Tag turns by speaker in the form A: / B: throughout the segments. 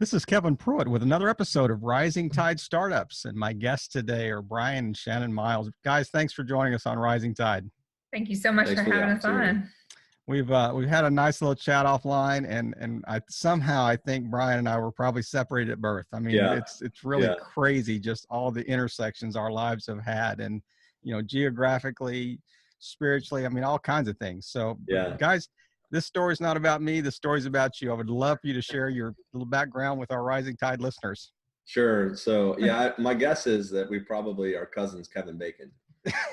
A: This is Kevin Pruitt with another episode of Rising Tide Startups, and my guests today are Bryan and Shannon Miles. Guys, thanks for joining us on Rising Tide.
B: Thank you so much for having us on.
A: We've had a nice little chat offline, and I think Bryan and I were probably separated at birth. I mean, it's really crazy just all the intersections our lives have had, and geographically, spiritually, I mean, all kinds of things. So, guys, this story's not about me. The story's about you. I would love for you to share your little background with our Rising Tide listeners.
C: Sure. So, my guess is that we probably are cousins, Kevin Bacon.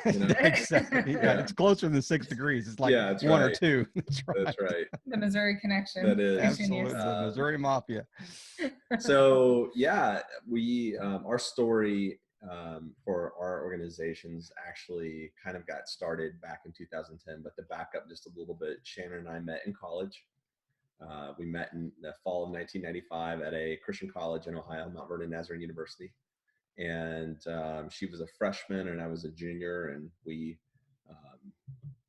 A: Exactly. It's closer than 6 degrees. It's like one or two.
C: That's right.
B: The Missouri connection.
C: That is
A: absolutely the Missouri Mafia.
C: So we our story for our organizations actually kind of got started back in 2010. But to back up just a little bit, Shannon and I met in college. We met in the fall of 1995 at a Christian college in Ohio, Mount Vernon Nazarene University. And she was a freshman and I was a junior, and we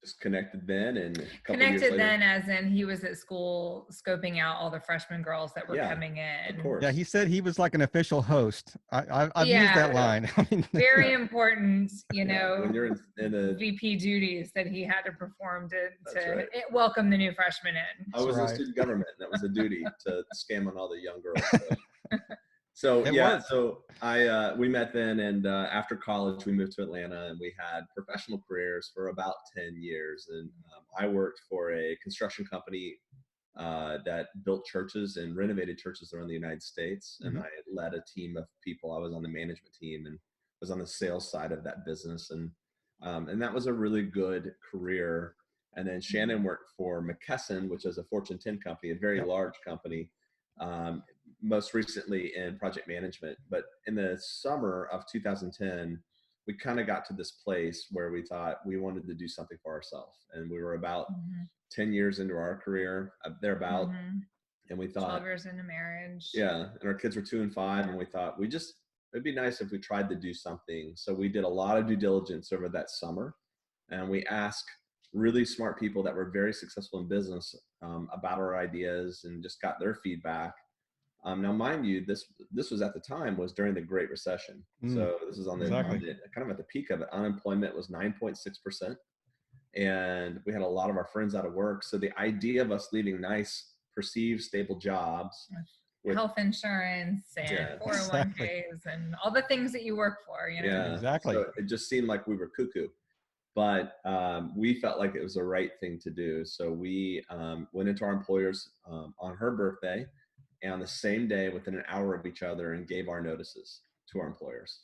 C: just connected then. And a couple years later,
B: as in he was at school scoping out all the freshman girls that were coming in.
C: Of course.
A: Yeah, he said he was like an official host. I've used that line. I mean,
B: very important,
C: when you're in a
B: VP duties that he had to perform to welcome the new freshmen in.
C: I was in student government, and that was a duty to scam on all the young girls. So we met then, and after college we moved to Atlanta, and we had professional careers for about 10 years. And I worked for a construction company that built churches and renovated churches around the United States. And I led a team of people. I was on the management team and was on the sales side of that business. And that was a really good career. And then Shannon worked for McKesson, which is a Fortune 10 company, a very large company. Most recently in project management. But in the summer of 2010, we kind of got to this place where we thought we wanted to do something for ourselves. And we were about 10 years into our career, thereabout. And we thought
B: 12 years into marriage.
C: Yeah. And our kids were 2 and 5. And we thought it'd be nice if we tried to do something. So we did a lot of due diligence over that summer. And we asked really smart people that were very successful in business about our ideas and just got their feedback. Now, mind you, this was at the time was during the Great Recession. So this is on kind of at the peak of it. Unemployment was 9.6%. And we had a lot of our friends out of work. So the idea of us leaving nice, perceived, stable jobs
B: with health insurance and 401ks and all the things that you work for,
C: Yeah, exactly. So it just seemed like we were cuckoo. But we felt like it was the right thing to do. So we went into our employers on her birthday, and on the same day, within an hour of each other, and gave our notices to our employers.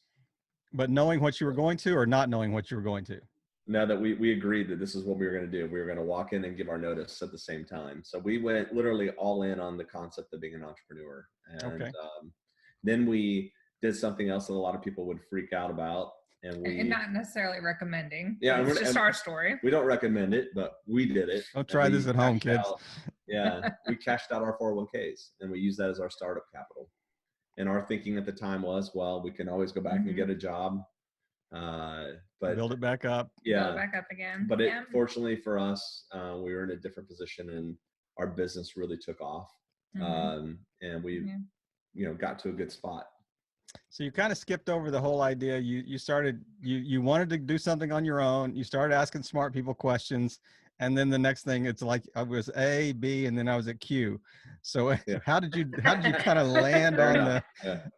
A: But knowing what you were going to, or not knowing what you were going to?
C: No, that we agreed that this is what we were going to do. We were going to walk in and give our notice at the same time. So we went literally all in on the concept of being an entrepreneur. And then we did something else that a lot of people would freak out about. And
B: not necessarily recommending.
C: Yeah,
B: it's just our story.
C: We don't recommend it, but we did it.
A: Don't try this at home, kids.
C: We cashed out our 401ks, and we used that as our startup capital. And our thinking at the time was, well, we can always go back and get a job, but
A: build it back up.
B: Build it back up again.
C: But fortunately for us, we were in a different position, and our business really took off, and we, got to a good spot.
A: So you kind of skipped over the whole idea. You started, you wanted to do something on your own. You started asking smart people questions. And then the next thing, it's like I was A, B, and then I was at Q. So how did you kind of land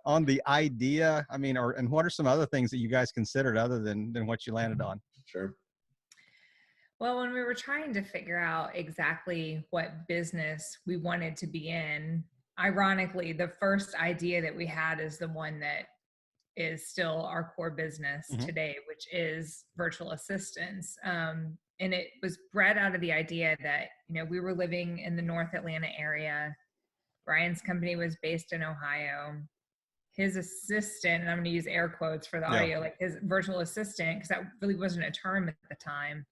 A: on the idea? I mean, and what are some other things that you guys considered other than what you landed on?
C: Sure.
B: Well, when we were trying to figure out exactly what business we wanted to be in, ironically, the first idea that we had is the one that is still our core business today, which is virtual assistants. And it was bred out of the idea that, we were living in the North Atlanta area. Bryan's company was based in Ohio. His assistant, and I'm going to use air quotes for the audio, like his virtual assistant, because that really wasn't a term at the time,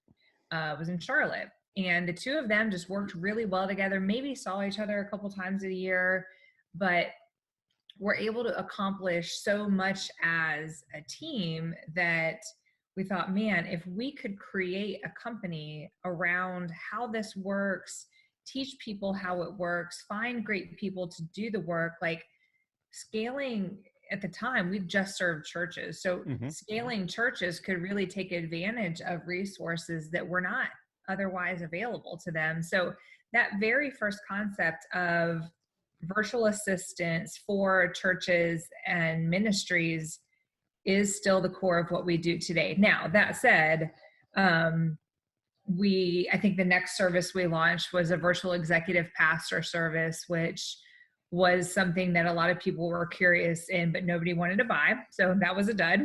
B: was in Charlotte. And the two of them just worked really well together, maybe saw each other a couple times a year, but were able to accomplish so much as a team that we thought, man, if we could create a company around how this works, teach people how it works, find great people to do the work, like scaling at the time, we just served churches. So scaling churches could really take advantage of resources that were not otherwise available to them. So that very first concept of virtual assistants for churches and ministries is still the core of what we do today. Now, that said, I think the next service we launched was a virtual executive pastor service, which was something that a lot of people were curious in, but nobody wanted to buy. So that was a dud.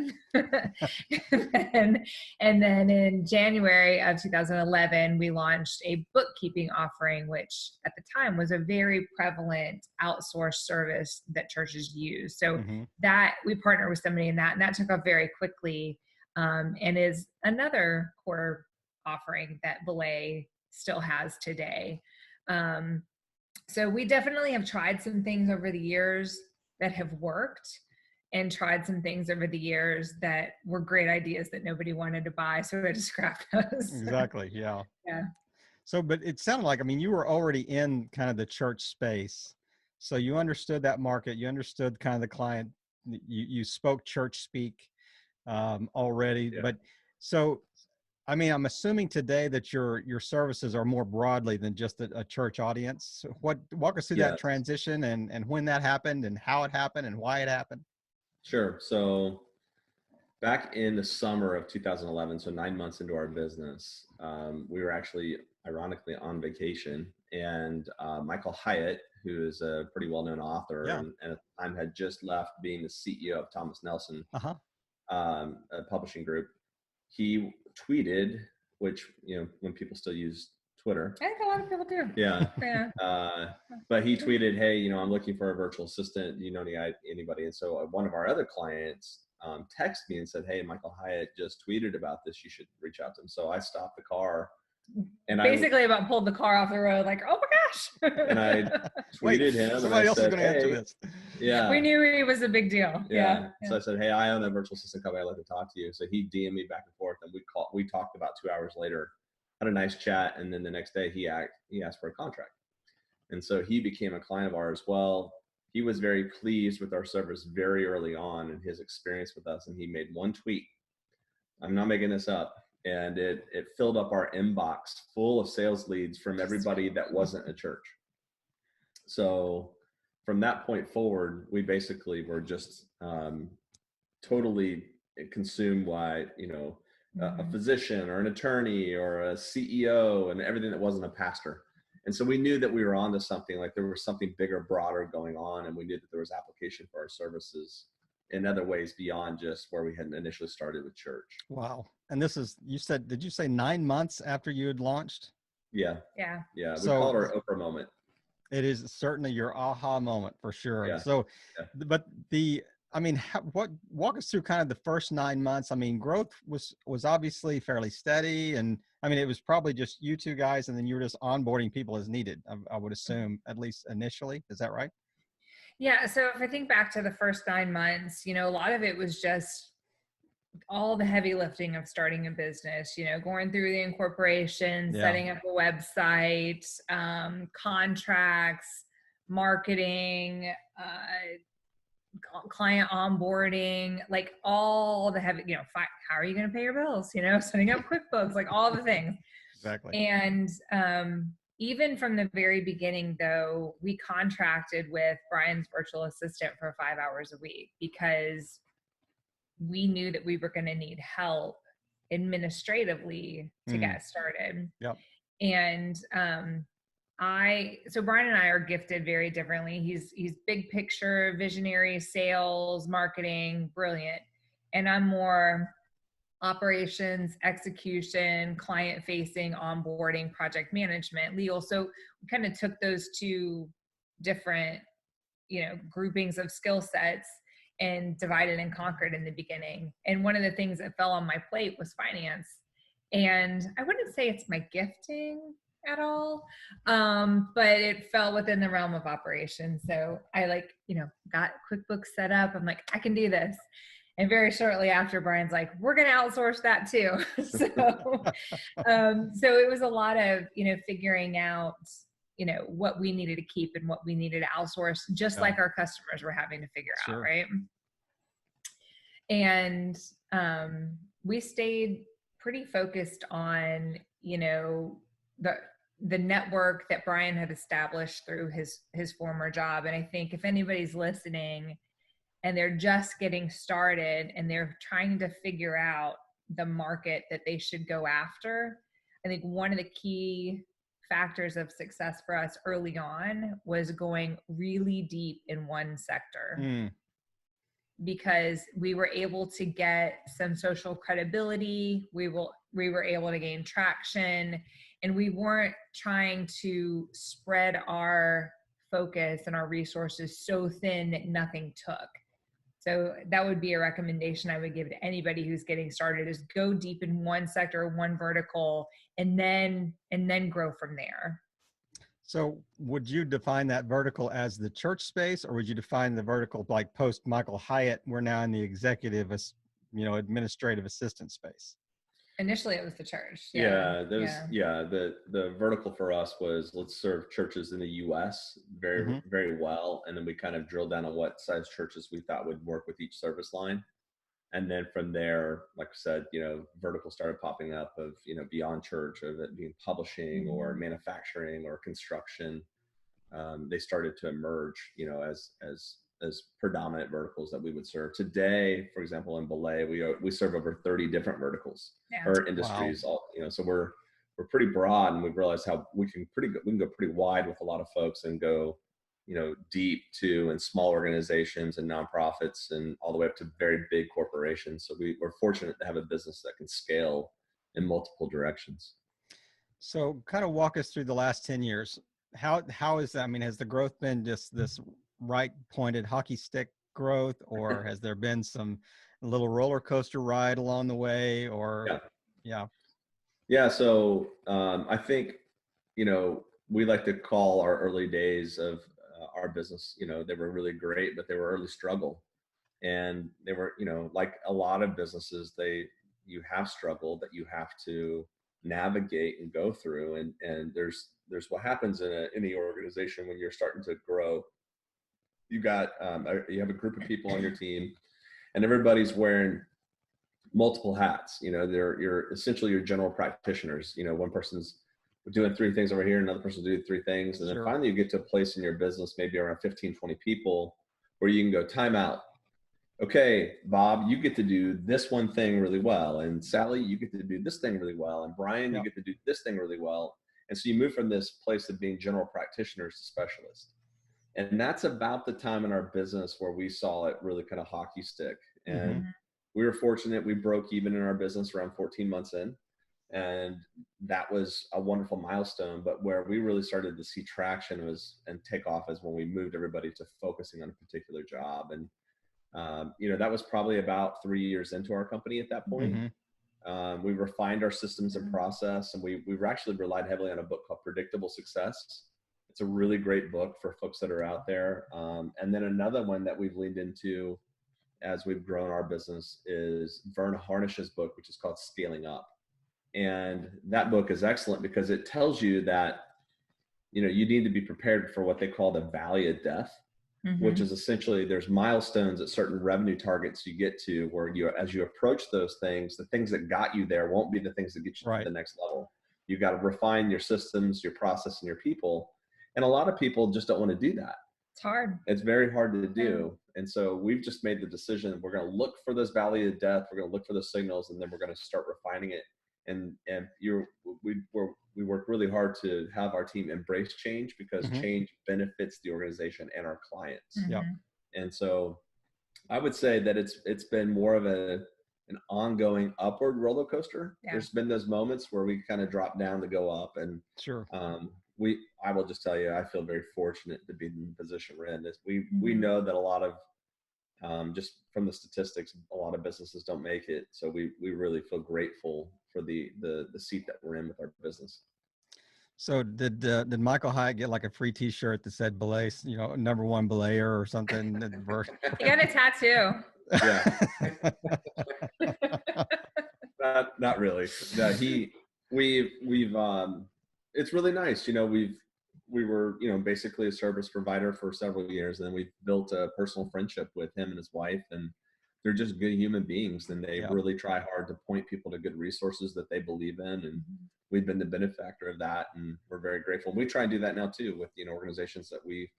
B: and then in January of 2011, we launched a bookkeeping offering, which at the time was a very prevalent outsourced service that churches use. So that we partnered with somebody in that, and that took off very quickly, and is another core offering that Belay still has today. So we definitely have tried some things over the years that have worked, and tried some things over the years that were great ideas that nobody wanted to buy. So I just scrapped those.
A: Exactly. Yeah.
B: Yeah.
A: So, but it sounded like, I mean, you were already in kind of the church space. So you understood that market, you understood kind of the client, you spoke church speak already. Yeah. But so, I mean, I'm assuming today that your services are more broadly than just a church audience. So walk us through that transition and when that happened and how it happened and why it happened.
C: Sure. So back in the summer of 2011, so 9 months into our business, we were actually ironically on vacation, and Michael Hyatt, who is a pretty well-known author and at the time had just left being the CEO of Thomas Nelson, a publishing group, he tweeted, which, you know, when people still use Twitter.
B: I think a lot of people do.
C: Yeah. But he tweeted, hey, you know, I'm looking for a virtual assistant. Do you know anybody? And so one of our other clients texted me and said, hey, Michael Hyatt just tweeted about this. You should reach out to him. So I stopped the car. And
B: basically about pulled the car off the road, like, oh my gosh.
C: And I tweeted him.
A: Somebody else is going to answer this.
C: Yeah.
B: We knew he was a big deal. Yeah.
C: So I said, hey, I own a virtual assistant company. I'd like to talk to you. So he DM'd me back and forth, and we talked about 2 hours later, had a nice chat. And then the next day he asked for a contract. And so he became a client of ours. Well, he was very pleased with our service very early on in his experience with us. And he made one tweet. I'm not making this up. And it filled up our inbox full of sales leads from everybody that wasn't a church. So from that point forward, we basically were just totally consumed by, you know, a physician or an attorney or a CEO and everything that wasn't a pastor. And so we knew that we were onto something, like there was something bigger, broader going on. And we knew that there was application for our services in other ways beyond just where we had initially started with church.
A: Wow. And this is, did you say 9 months after you had launched?
C: Yeah.
B: Yeah.
C: Yeah. We call it our Oprah moment.
A: It is certainly your aha moment for sure.
C: Yeah.
A: So, but walk us through kind of the first 9 months. I mean, growth was obviously fairly steady. And I mean, it was probably just you two guys, and then you were just onboarding people as needed, I would assume, at least initially. Is that right?
B: Yeah. So if I think back to the first 9 months, you know, a lot of it was just all the heavy lifting of starting a business, you know, going through the incorporation, setting up a website, contracts, marketing, client onboarding, like all the heavy, you know, how are you going to pay your bills, you know, setting up QuickBooks, like all the things.
A: Exactly.
B: And even from the very beginning, though, we contracted with Bryan's virtual assistant for 5 hours a week because we knew that we were going to need help administratively to get started.
A: Yep.
B: And so Bryan and I are gifted very differently. He's big picture, visionary, sales, marketing, brilliant. And I'm more operations, execution, client facing, onboarding, project management, legal. So we kind of took those two different, you know, groupings of skill sets and divided and conquered in the beginning. And one of the things that fell on my plate was finance. And I wouldn't say it's my gifting at all, but it fell within the realm of operations. So I got QuickBooks set up. I'm like, I can do this. And very shortly after, Bryan's like, we're going to outsource that too. So it was a lot of, you know, figuring out what we needed to keep and what we needed to outsource, just like our customers were having to figure out, right? And we stayed pretty focused on, the network that Bryan had established through his former job. And I think if anybody's listening and they're just getting started and they're trying to figure out the market that they should go after, I think one of the key factors of success for us early on was going really deep in one sector. Because we were able to get some social credibility, we were able to gain traction, and we weren't trying to spread our focus and our resources so thin that nothing took. So that would be a recommendation I would give to anybody who's getting started, is go deep in one sector, one vertical, and then grow from there.
A: So would you define that vertical as the church space, or would you define the vertical like post Michael Hyatt, we're now in the executive, administrative assistant space?
B: Initially it was the church.
C: The vertical for us was, let's serve churches in the US very, very well. And then we kind of drilled down on what size churches we thought would work with each service line. And then from there, like I said, verticals started popping up of, beyond church, of it being publishing or manufacturing or construction. They started to emerge, as predominant verticals that we would serve. Today, for example, in Belay, we serve over 30 different verticals or industries. Wow. So we're pretty broad, and we've realized how we can go pretty wide with a lot of folks and go, deep to and small organizations and nonprofits and all the way up to very big corporations. So we're fortunate to have a business that can scale in multiple directions.
A: So kind of walk us through the last 10 years. How is that? I mean, has the growth been just this right pointed hockey stick growth, or has there been some little roller coaster ride along the way, or
C: Yeah. So I think, we like to call our early days of our business, they were really great, but they were early struggle. And they were, like a lot of businesses, you have struggle that you have to navigate and go through. And there's what happens in any organization when you're starting to grow. You have a group of people on your team, and everybody's wearing multiple hats. You're essentially your general practitioners. One person's doing 3 things over here, another person's doing 3 things. And then finally you get to a place in your business, maybe around 15, 20 people, where you can go, time out. Okay, Bob, you get to do this one thing really well. And Sally, you get to do this thing really well. And Bryan, you get to do this thing really well. And so you move from this place of being general practitioners to specialists. And that's about the time in our business where we saw it really kind of hockey stick. And we were fortunate. We broke even in our business around 14 months in. And that was a wonderful milestone. But where we really started to see traction and take off is when we moved everybody to focusing on a particular job. And, that was probably about 3 years into our company at that point. We refined our systems and process, and we actually relied heavily on a book called Predictable Success. It's a really great book for folks that are out there. And then another one that we've leaned into as we've grown our business is Vern Harnish's book, which is called Scaling Up. And that book is excellent because it tells you that, you need to be prepared for what they call the valley of death, which is essentially there's milestones at certain revenue targets you get to where as you approach those things, the things that got you there won't be the things that get you to the next level. You've got to refine your systems, your process, and your people. And a lot of people just don't want to do that.
B: It's hard.
C: It's very hard to do. And so we've just made the decision, we're going to look for this valley of death. We're going to look for the signals, and then we're going to start refining it. And we work really hard to have our team embrace change, because change benefits the organization and our clients. And so I would say that it's been more of an ongoing upward roller coaster. There's been those moments where we kind of drop down to go up, and I will just tell you, I feel very fortunate to be in the position we're in. We know that a lot of just from the statistics, a lot of businesses don't make it. So we really feel grateful for the seat that we're in with our business.
A: So did Michael Hyatt get like a free T-shirt that said Belay, #1 Belayer or something?
B: He got a tattoo.
C: Yeah. Not really. No, we've it's really nice. we were, basically a service provider for several years. And then we built a personal friendship with him and his wife, and they're just good human beings. And they really try hard to point people to good resources that they believe in. And we've been the benefactor of that. And we're very grateful. We try and do that now too with, organizations that we've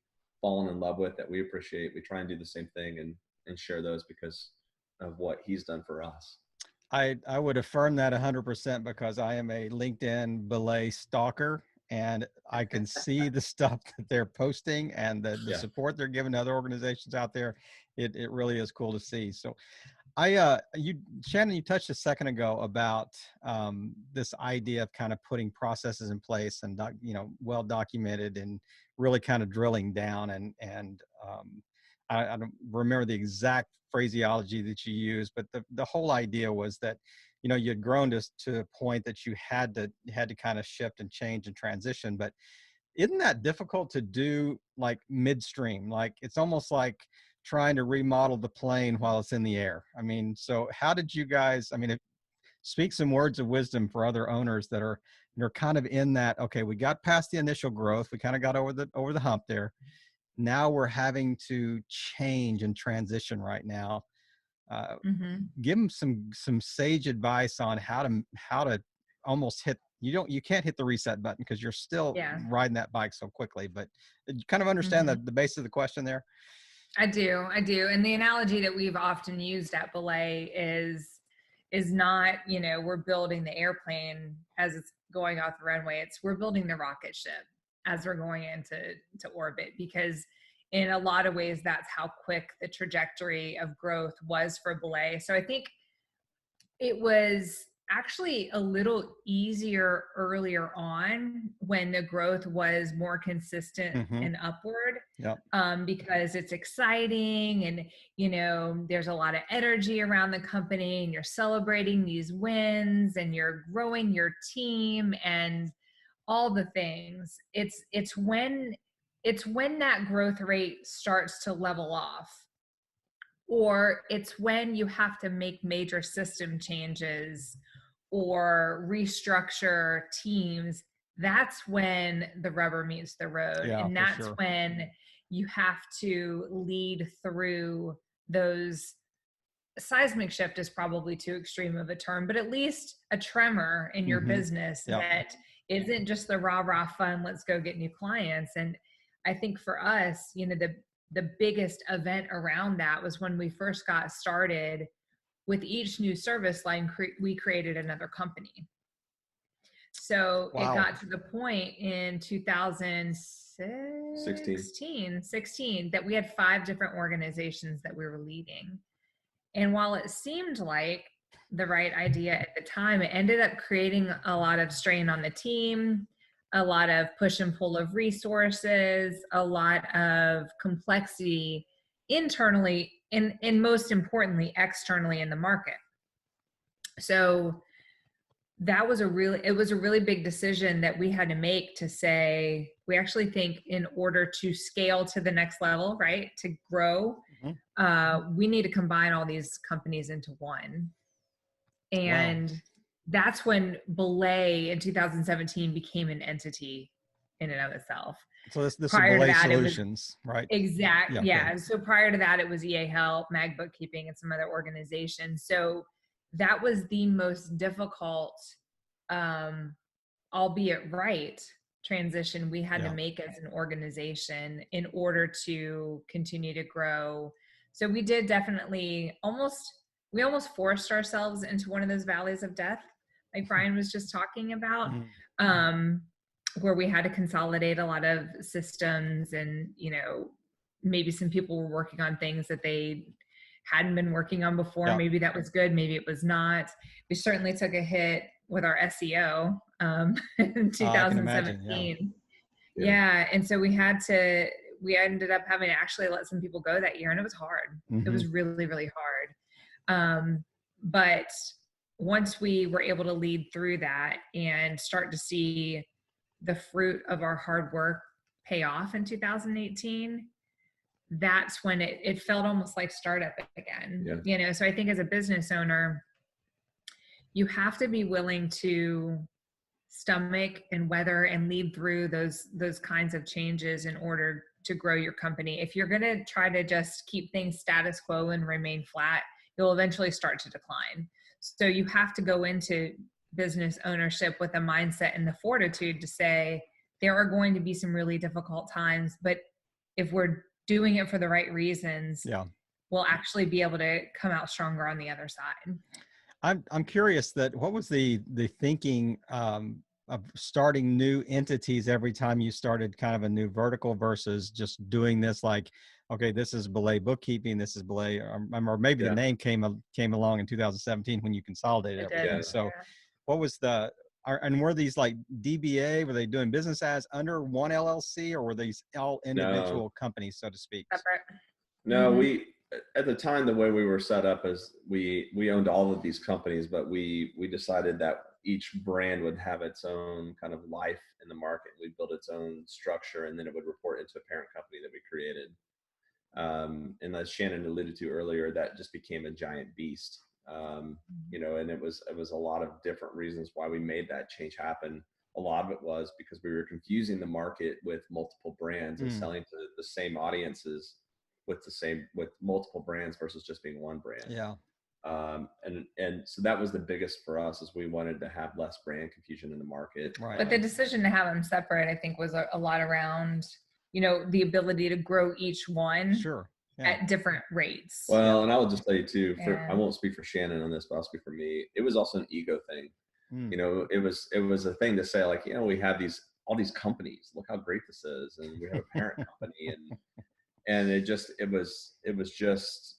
C: fallen in love with, that we appreciate. We try and do the same thing and share those because of what he's done for us.
A: I would affirm that 100% because I am a LinkedIn Belay stalker, and I can see the stuff that they're posting and the support they're giving to other organizations out there. It really is cool to see. So Shannon, you touched a second ago about this idea of kind of putting processes in place and, well documented and really kind of drilling down. And I don't remember the exact phraseology that you used, but the whole idea was that, you had grown to a point that you had to kind of shift and change and transition. But isn't that difficult to do like midstream? Like it's almost like trying to remodel the plane while it's in the air. I mean, so how did you guys, speak some words of wisdom for other owners that are, kind of in that, okay, we got past the initial growth. We kind of got over the hump there. Now we're having to change and transition right now. Give them some sage advice on how to almost hit, you can't hit the reset button because you're still riding that bike so quickly, but you kind of understand the base of the question there.
B: I do. And the analogy that we've often used at Belay is not, we're building the airplane as it's going off the runway. We're building the rocket ship as we're going into orbit, because in a lot of ways, that's how quick the trajectory of growth was for Belay. So I think it was actually a little easier earlier on when the growth was more consistent and upward, because it's exciting and, there's a lot of energy around the company and you're celebrating these wins and you're growing your team and all the things. It's when that growth rate starts to level off, or it's when you have to make major system changes or restructure teams. That's when the rubber meets the road. And that's when you have to lead through those. Seismic shift is probably too extreme of a term, but at least a tremor in your business that isn't just the rah fun, let's go get new clients. And I think for us, the biggest event around that was when we first got started. With each new service line, we created another company. So it got to the point in 2016 that we had 5 different organizations that we were leading. And while it seemed like the right idea at the time, it ended up creating a lot of strain on the team, a lot of push and pull of resources, a lot of complexity internally, and most importantly, externally in the market. So that was a really big decision that we had to make, to say, we actually think in order to scale to the next level, right, to grow, we need to combine all these companies into one. And that's when Belay in 2017 became an entity in and of itself.
A: So this is Belay Solutions, right?
B: Exactly. Yeah. So prior to that, it was EA Help, Mag Bookkeeping, and some other organizations. So that was the most difficult, albeit right, transition we had to make as an organization in order to continue to grow. So we did definitely we almost forced ourselves into one of those valleys of death, like Bryan was just talking about, where we had to consolidate a lot of systems, and, maybe some people were working on things that they hadn't been working on before. Maybe that was good. Maybe it was not. We certainly took a hit with our SEO in 2017. And so we ended up having to actually let some people go that year, and it was hard. It was really, really hard. But once we were able to lead through that and start to see the fruit of our hard work pay off in 2018, that's when it felt almost like startup again. So I think as a business owner, you have to be willing to stomach and weather and lead through those kinds of changes in order to grow your company. If you're going to try to just keep things status quo and remain flat, you'll eventually start to decline. So you have to go into business ownership with a mindset and the fortitude to say, there are going to be some really difficult times, but if we're doing it for the right reasons, we'll actually be able to come out stronger on the other side.
A: I'm curious that what was the thinking of starting new entities every time you started kind of a new vertical versus just doing this like, okay, this is Belay Bookkeeping, this is Belay, or maybe the name came along in 2017 when you consolidated everything. So what was and were these like DBA, were they doing business as under one LLC, or were these all individual companies, so to speak?
B: Separate.
C: No, we, at the time, the way we were set up is we owned all of these companies, but we decided that each brand would have its own kind of life in the market. We built its own structure, and then it would report into a parent company that we created. And as Shannon alluded to earlier, that just became a giant beast. You know, and it was a lot of different reasons why we made that change happen. A lot of it was because we were confusing the market with multiple brands and selling to the same audiences with multiple brands versus just being one brand.
A: Yeah.
C: And so that was the biggest for us, is we wanted to have less brand confusion in the market.
A: Right.
B: But the decision to have them separate, I think, was a lot around, you know, the ability to grow each one at different rates.
C: Well, and I will just tell you too, I won't speak for Shannon on this, but I'll speak for me. It was also an ego thing. You know, it was a thing to say, like, you know, we have all these companies, look how great this is. And we have a parent company, and it was just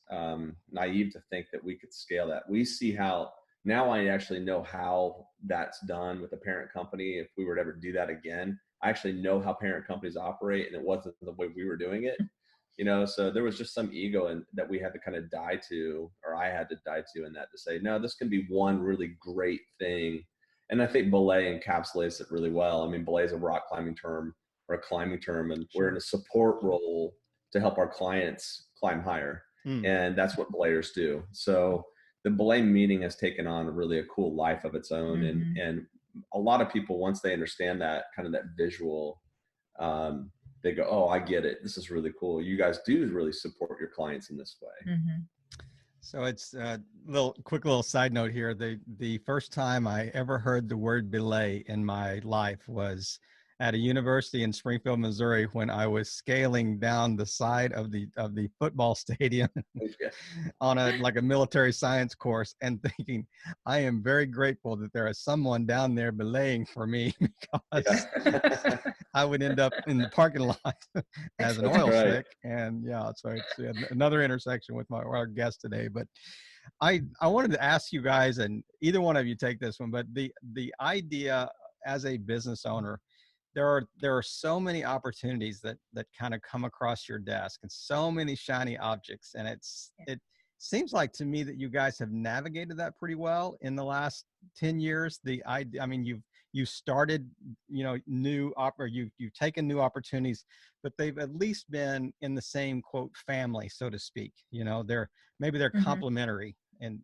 C: naive to think that we could scale that. We see how now I actually know how that's done with a parent company. If we were to ever do that again, I actually know how parent companies operate, and it wasn't the way we were doing it. You know, so there was just some ego that we had to kind of die to, or I had to die to, in that, to say, no, this can be one really great thing. And I think Belay encapsulates it really well. I mean, Belay is a rock climbing term, or a climbing term, and we're in a support role to help our clients climb higher. And that's what Belayers do. So the Belay meaning has taken on really a cool life of its own. And a lot of people, once they understand that kind of that visual, they go, oh, I get it. This is really cool. You guys do really support your clients in this way.
A: So it's a quick little side note here. The first time I ever heard the word belay in my life was at a university in Springfield, Missouri, when I was scaling down the side of the football stadium on a military science course, and thinking, I am very grateful that there is someone down there belaying for me, because I would end up in the parking lot as an oil slick. And so it's another intersection with our guest today. But I wanted to ask you guys, and either one of you take this one, but the idea as a business owner, there are so many opportunities that kind of come across your desk, and so many shiny objects. And it seems like to me that you guys have navigated that pretty well in the last 10 years. I mean, you started, you know, you've taken new opportunities, but they've at least been in the same quote family, so to speak. You know, they're complementary in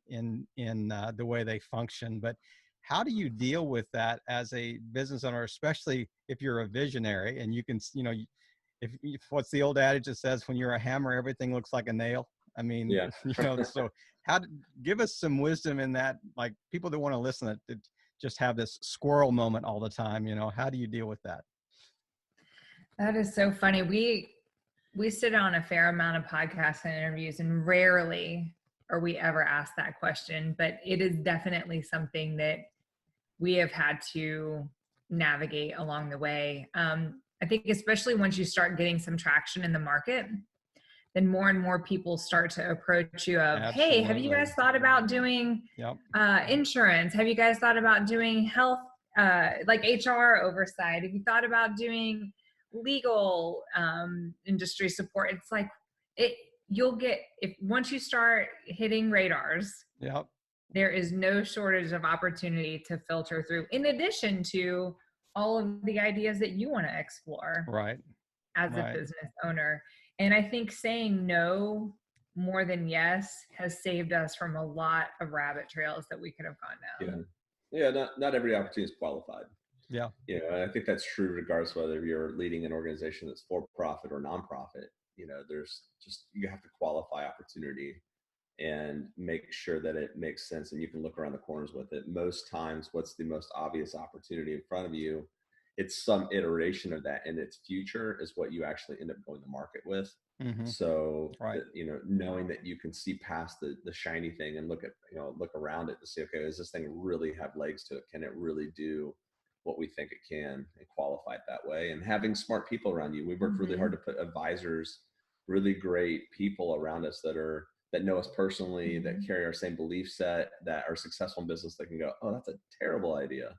A: the way they function. But how do you deal with that as a business owner, especially if you're a visionary and you can, you know, if what's the old adage that says, when you're a hammer, everything looks like a nail? I mean, you know, so give us some wisdom in that, like, people that want to listen that just have this squirrel moment all the time, you know, how do you deal with that?
B: That is so funny. We sit on a fair amount of podcasts and interviews, and rarely are we ever asked that question, but it is definitely something that we have had to navigate along the way. I think especially once you start getting some traction in the market, then more and more people start to approach you of, Absolutely. Hey, have you guys thought about doing insurance? Have you guys thought about doing health, like HR oversight? Have you thought about doing legal industry support? It's like, once you start hitting radars, there is no shortage of opportunity to filter through, in addition to all of the ideas that you want to explore as a business owner. And I think saying no more than yes has saved us from a lot of rabbit trails that we could have gone down.
C: Yeah, not every opportunity is qualified.
A: Yeah.
C: And I think that's true regardless of whether you're leading an organization that's for profit or nonprofit. There's just, you have to qualify opportunity and make sure that it makes sense and you can look around the corners with it. Most times, what's the most obvious opportunity in front of you, it's some iteration of that, and its future is what you actually end up going to market with.
A: Mm-hmm.
C: So,
A: right.
C: Knowing that you can see past the shiny thing and look around it to see, okay, does this thing really have legs to it? Can it really do what we think it can, and qualify it that way? And having smart people around you. We worked really hard to put advisors, really great people around us that know us personally, that carry our same belief set, that are successful in business, that can go, oh, that's a terrible idea.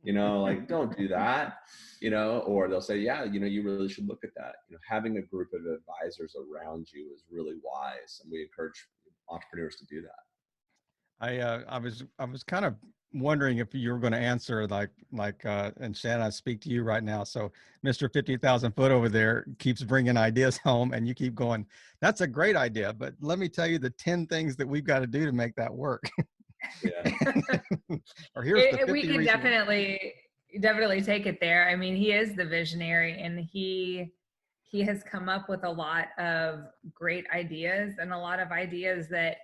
C: Like, don't do that, or they'll say, yeah, you really should look at that. Having a group of advisors around you is really wise. And we encourage entrepreneurs to do that.
A: I was kind of wondering if you were going to answer and Shannon, I speak to you right now. So Mr. 50,000 foot over there keeps bringing ideas home and you keep going, that's a great idea, but let me tell you the 10 things that we've got to do to make that work.
C: Yeah.
A: Or here's the 50
B: we can definitely take it there. I mean, he is the visionary, and he has come up with a lot of great ideas, and a lot of ideas that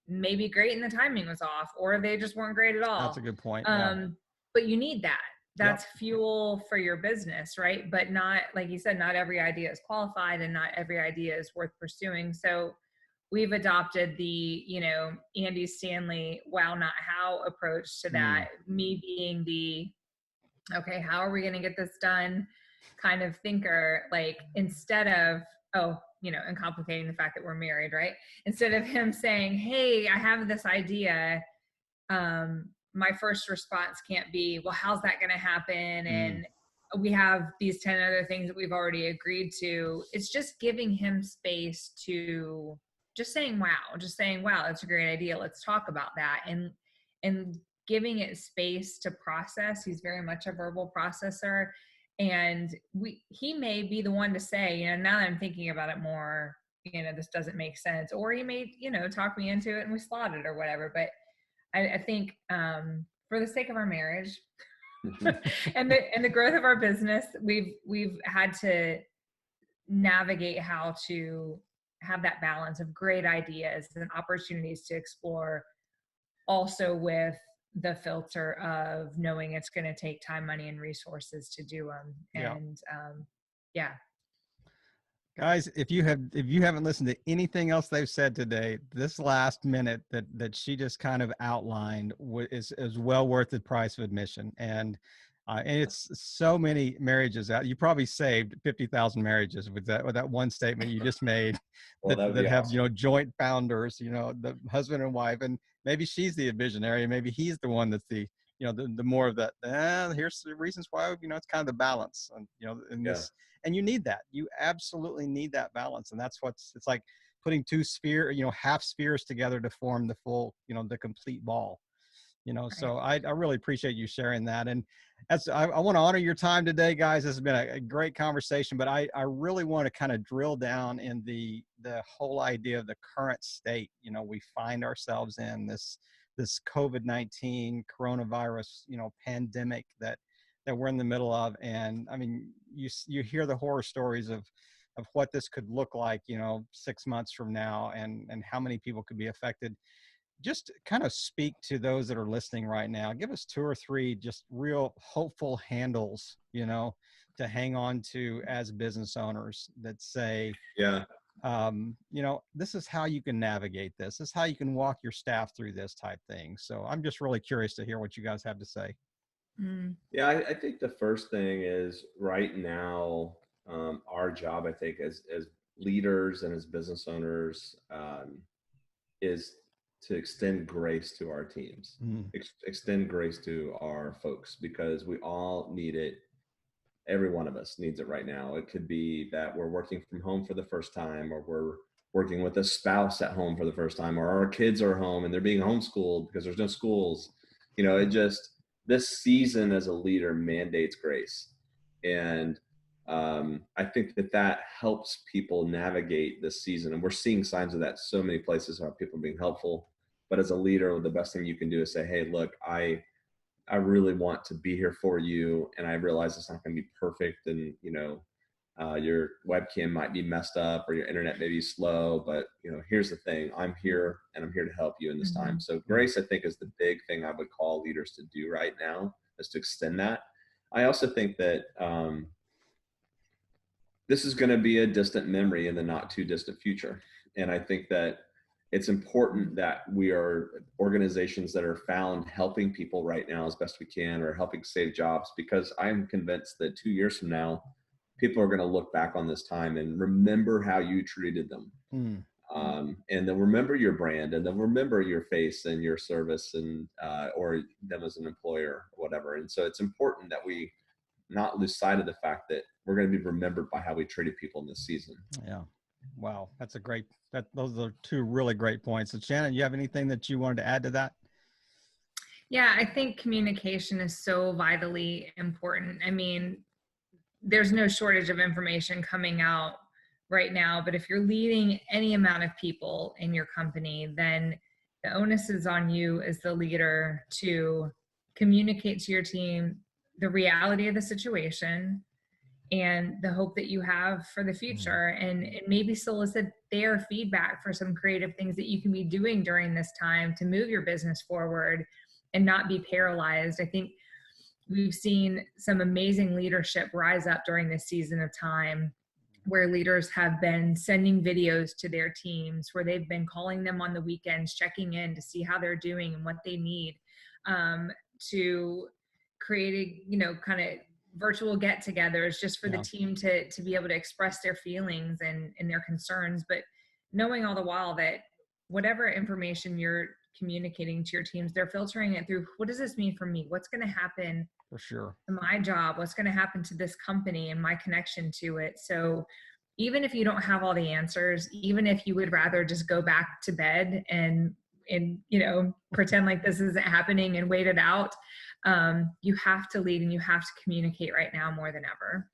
B: may be great and the timing was off, or they just weren't great at all.
A: That's a good point.
B: But you need that. That's fuel for your business, right? But not, like you said, not every idea is qualified and not every idea is worth pursuing. So we've adopted the, Andy Stanley, wow, not how approach to that. Me being the, okay, how are we going to get this done kind of thinker, like instead of, and complicating the fact that we're married, right? Instead of him saying, hey, I have this idea, my first response can't be, well, how's that going to happen? And we have these 10 other things that we've already agreed to. It's just giving him space to just saying, wow, that's a great idea. Let's talk about that. And giving it space to process. He's very much a verbal processor. And he may be the one to say, now that I'm thinking about it more, this doesn't make sense. Or he may, talk me into it and we slot it or whatever. But I think for the sake of our marriage and the growth of our business, we've had to navigate how to have that balance of great ideas and opportunities to explore, also with the filter of knowing it's going to take time, money, and resources to do them. And
A: guys, if you haven't listened to anything else they've said today, this last minute that she just kind of outlined is well worth the price of admission. And it's so many marriages out. You probably saved 50,000 marriages with that one statement you just made.
C: Well,
A: that have
C: awesome.
A: Joint founders, the husband and wife, and maybe she's the visionary, maybe he's the one that's the the more of that. Here's the reasons why it's kind of the balance, and in this, and you need that. You absolutely need that balance, and that's it's like putting two half spheres together to form the full, the complete ball. So I really appreciate you sharing that. And I want to honor your time today, guys. This has been a great conversation, but I really want to kind of drill down in the whole idea of the current state, we find ourselves in this COVID-19 coronavirus, pandemic that we're in the middle of. And I mean, you hear the horror stories of what this could look like, 6 months from now, and how many people could be affected. Just kind of speak to those that are listening right now. Give us 2 or 3 just real hopeful handles, to hang on to as business owners that say, this is how you can navigate this. This is how you can walk your staff through this type thing. So I'm just really curious to hear what you guys have to say.
C: Yeah, I think the first thing is right now, our job, I think, as leaders and as business owners, is to extend grace to our teams, extend grace to our folks, because we all need it. Every one of us needs it right now. It could be that we're working from home for the first time, or we're working with a spouse at home for the first time, or our kids are home and they're being homeschooled because there's no schools. This season as a leader mandates grace. And I think that helps people navigate this season. And we're seeing signs of that so many places, how people are being helpful. But as a leader, the best thing you can do is say, hey, look, I really want to be here for you. And I realize it's not going to be perfect. And, your webcam might be messed up or your internet may be slow, but here's the thing, I'm here and I'm here to help you in this time. So grace, I think, is the big thing I would call leaders to do right now, is to extend that. I also think that this is going to be a distant memory in the not too distant future. And I think that it's important that we are organizations that are found helping people right now as best we can, or helping save jobs, because I'm convinced that 2 years from now, people are going to look back on this time and remember how you treated them. And they'll remember your brand, and they'll remember your face and your service, and or them as an employer or whatever. And so it's important that we not lose sight of the fact that we're going to be remembered by how we treated people in this season.
A: Yeah. Wow. That's those are two really great points. So Shannon, you have anything that you wanted to add to that?
B: Yeah, I think communication is so vitally important. I mean, there's no shortage of information coming out right now, but if you're leading any amount of people in your company, then the onus is on you as the leader to communicate to your team the reality of the situation and the hope that you have for the future, and maybe solicit their feedback for some creative things that you can be doing during this time to move your business forward and not be paralyzed. I think we've seen some amazing leadership rise up during this season of time, where leaders have been sending videos to their teams, where they've been calling them on the weekends, checking in to see how they're doing and what they need, to create kind of virtual get-togethers just for the team to be able to express their feelings and their concerns, but knowing all the while that whatever information you're communicating to your teams, they're filtering it through, what does this mean for me? What's going to happen
A: for sure
B: to my job? What's going to happen to this company and my connection to it? So even if you don't have all the answers, even if you would rather just go back to bed and pretend like this isn't happening and wait it out, you have to lead and you have to communicate right now more than ever.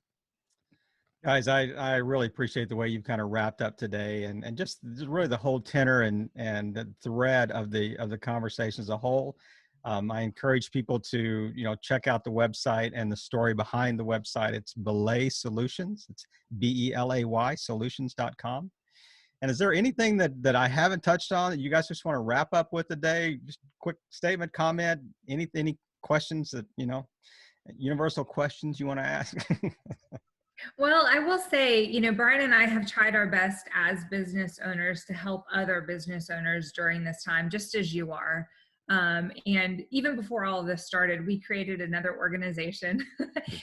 A: Guys, I really appreciate the way you've kind of wrapped up today, and just really the whole tenor and the thread of the conversation as a whole. I encourage people to check out the website and the story behind the website. It's Belay Solutions. It's BELAY solutions.com. And is there anything that I haven't touched on that you guys just want to wrap up with today? Just quick statement, comment, any questions that universal questions you want to ask?
B: Well, I will say, Bryan and I have tried our best as business owners to help other business owners during this time, just as you are. And even before all of this started, we created another organization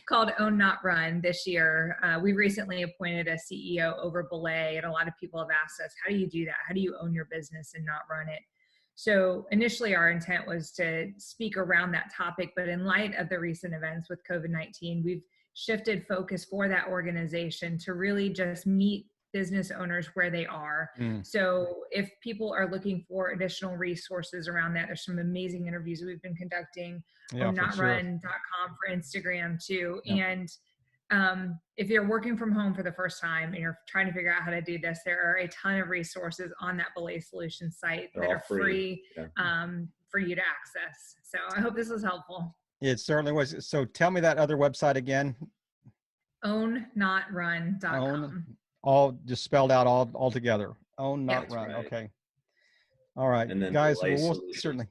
B: called Own Not Run this year. We recently appointed a CEO over Belay, and a lot of people have asked us, how do you do that? How do you own your business and not run it? So initially our intent was to speak around that topic, but in light of the recent events with COVID-19, we've shifted focus for that organization to really just meet business owners where they are. So if people are looking for additional resources around that, there's some amazing interviews that we've been conducting on notrun.com for Instagram too. And if you're working from home for the first time and you're trying to figure out how to do this, there are a ton of resources on that Belay Solutions site that are free for you to access. So I hope this was helpful.
A: It certainly was. So tell me that other website again.
B: OwnNotRun.com.
A: All just spelled out all together. Own Not Run.
C: Right.
A: Okay. All right,
C: and then
A: guys. We'll certainly.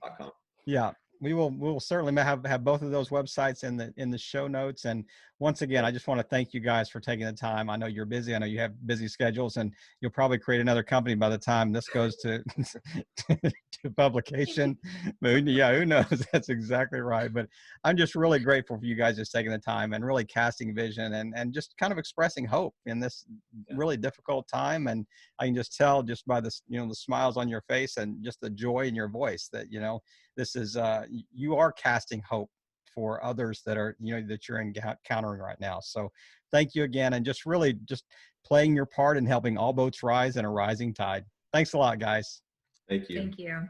A: Yeah, we'll certainly have both of those websites in the show notes. And once again, I just want to thank you guys for taking the time. I know you're busy. I know you have busy schedules, and you'll probably create another company by the time this goes to publication. Yeah, who knows? That's exactly right. But I'm just really grateful for you guys just taking the time and really casting vision and just kind of expressing hope in this really difficult time. And I can just tell just by this, the smiles on your face and just the joy in your voice that, this is, you are casting hope for others that are, that you're encountering right now. So thank you again. And just really just playing your part in helping all boats rise in a rising tide. Thanks a lot, guys.
C: Thank you.
B: Thank you.